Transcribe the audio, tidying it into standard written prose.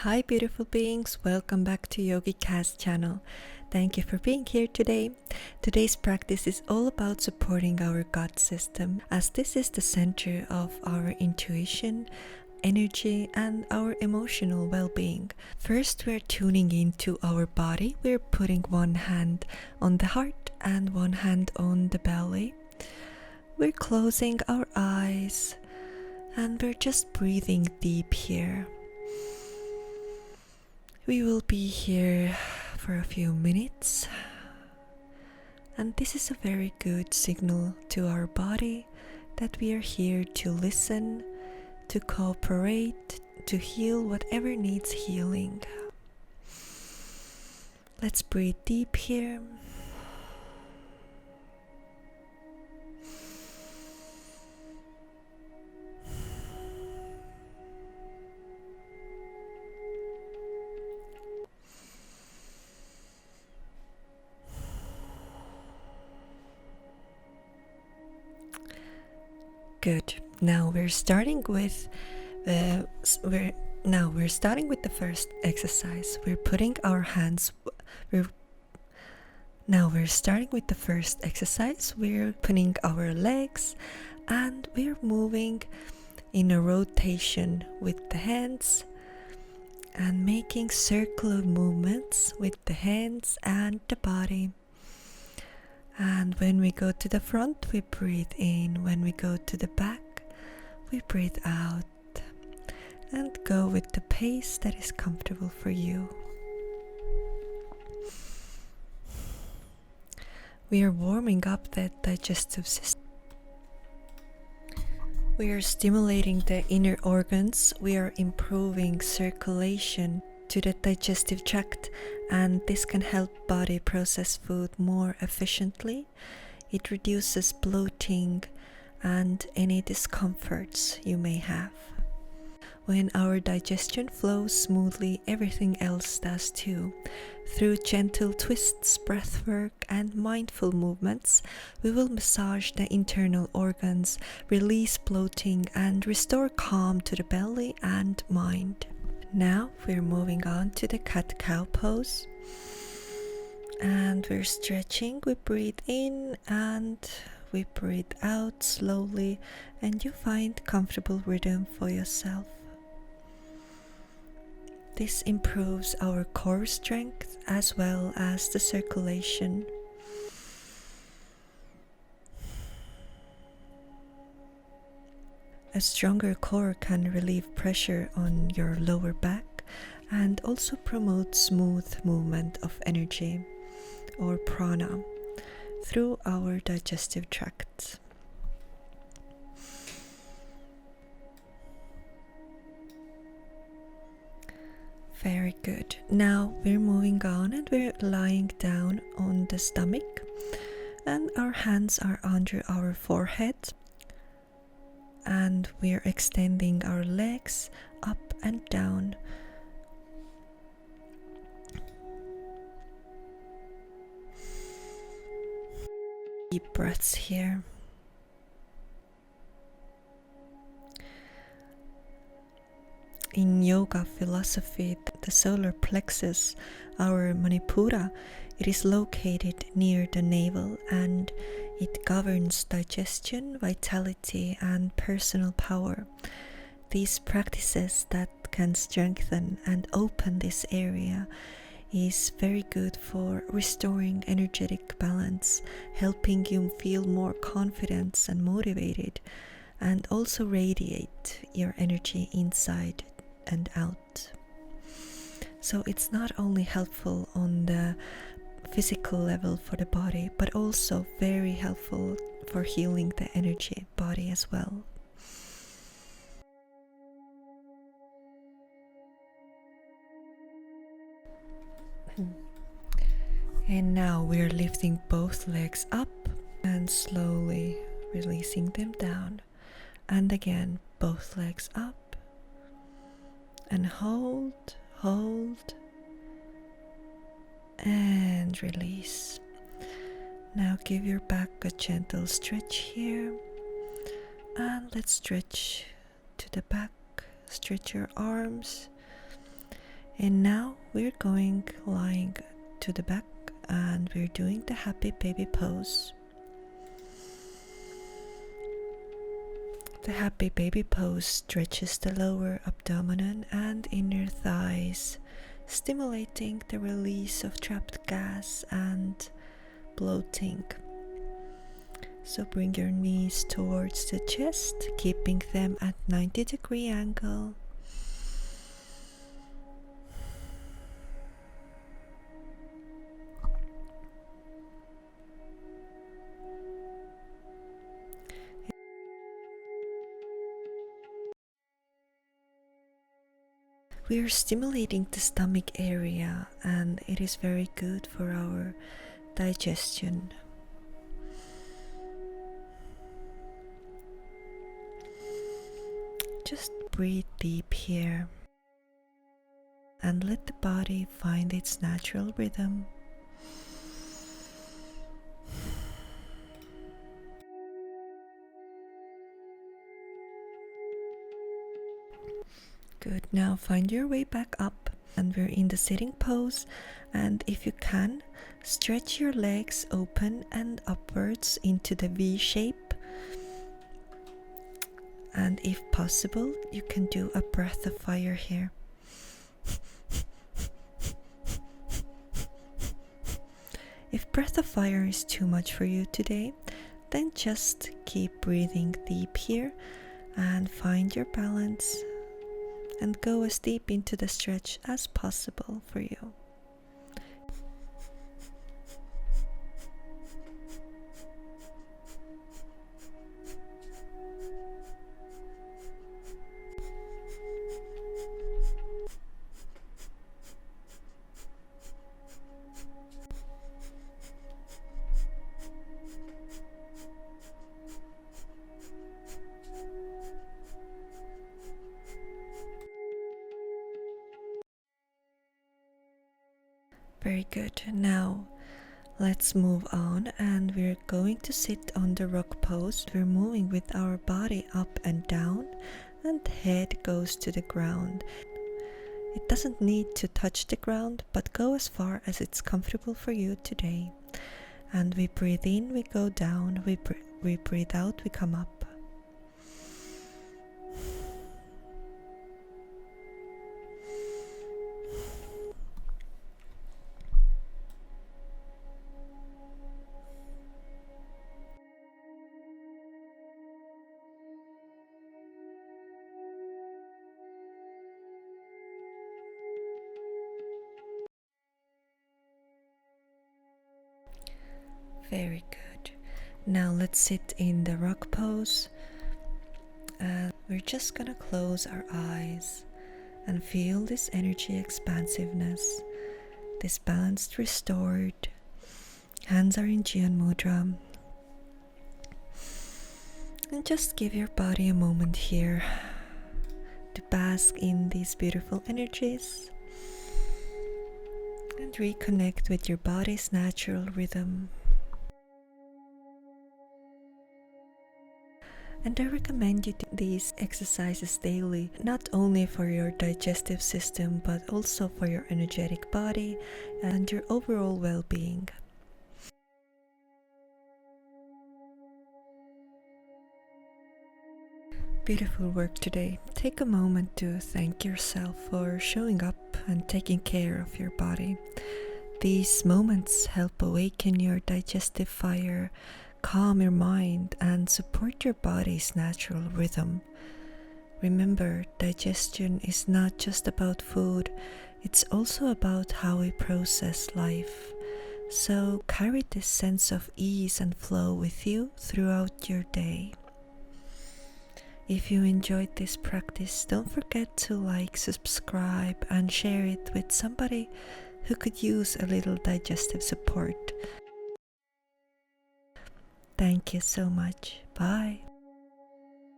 Hi beautiful beings, welcome back to Yogicas channel. Thank you for being here today. Today's practice is all about supporting our gut system, as this is the center of our intuition, energy and our emotional well-being. First, we're tuning into our body. We're putting one hand on the heart and one hand on the belly. We're closing our eyes and we're just breathing deep here. We will be here for a few minutes, and this is a very good signal to our body that we are here to listen, to cooperate, to heal whatever needs healing. Let's breathe deep here. Good. Now we're starting with the first exercise. We're putting our hands. We're starting with the first exercise. We're putting our legs, and we're moving in a rotation with the hands, and making circular movements with the hands and the body. And when we go to the front, we breathe in. When we go to the back, we breathe out. And go with the pace that is comfortable for you. We are warming up the digestive system. We are stimulating the inner organs. We are improving circulation to the digestive tract, and this can help body process food more efficiently. It reduces bloating and any discomforts you may have. When our digestion flows smoothly, everything else does too. Through gentle twists, breathwork, and mindful movements, we will massage the internal organs, release bloating, and restore calm to the belly and mind. Now we're moving on to the cat-cow pose, and we're stretching. We breathe in and we breathe out slowly, and you find comfortable rhythm for yourself. This improves our core strength as well as the circulation. A stronger core can relieve pressure on your lower back and also promote smooth movement of energy or prana through our digestive tract. Very good. Now we're moving on and we're lying down on the stomach, and our hands are under our forehead. And we are extending our legs up and down. Deep breaths here. In yoga philosophy, the solar plexus, our Manipura, it is located near the navel, and it governs digestion, vitality, and personal power. These practices that can strengthen and open this area is very good for restoring energetic balance, helping you feel more confident and motivated, and also radiate your energy inside and out. So it's not only helpful on the physical level for the body, but also very helpful for healing the energy body as well. And now we're lifting both legs up and slowly releasing them down. And again, both legs up and hold, and release. Now give your back a gentle stretch here, and let's stretch to the back. Stretch your arms And now we're going lying to the back and we're doing the happy baby pose. The happy baby pose stretches the lower abdomen and inner thighs, stimulating the release of trapped gas and bloating. So bring your knees towards the chest, keeping them at 90-degree angle. We are stimulating the stomach area, and it is very good for our digestion. Just breathe deep here and let the body find its natural rhythm. Good, now find your way back up, and we're in the sitting pose, and if you can, stretch your legs open and upwards into the V shape, and if possible you can do a breath of fire here. If breath of fire is too much for you today, then just keep breathing deep here and find your balance and go as deep into the stretch as possible for you. Very good. Now let's move on, and we're going to sit on the rock pose. We're moving with our body up and down, and head goes to the ground. It doesn't need to touch the ground, but go as far as it's comfortable for you today. And we breathe in, we go down, we breathe out, we come up. Very good. Now let's sit in the rock pose, and we're just gonna close our eyes and feel this energy expansiveness, this balanced restored. Hands are in Jian Mudra, and just give your body a moment here to bask in these beautiful energies and reconnect with your body's natural rhythm. And I recommend you do these exercises daily, not only for your digestive system, but also for your energetic body and your overall well-being. Beautiful work today. Take a moment to thank yourself for showing up and taking care of your body. These moments help awaken your digestive fire, calm your mind, and support your body's natural rhythm. Remember, digestion is not just about food, it's also about how we process life. So carry this sense of ease and flow with you throughout your day. If you enjoyed this practice, don't forget to like, subscribe, and share it with somebody who could use a little digestive support. Thank you so much. Bye.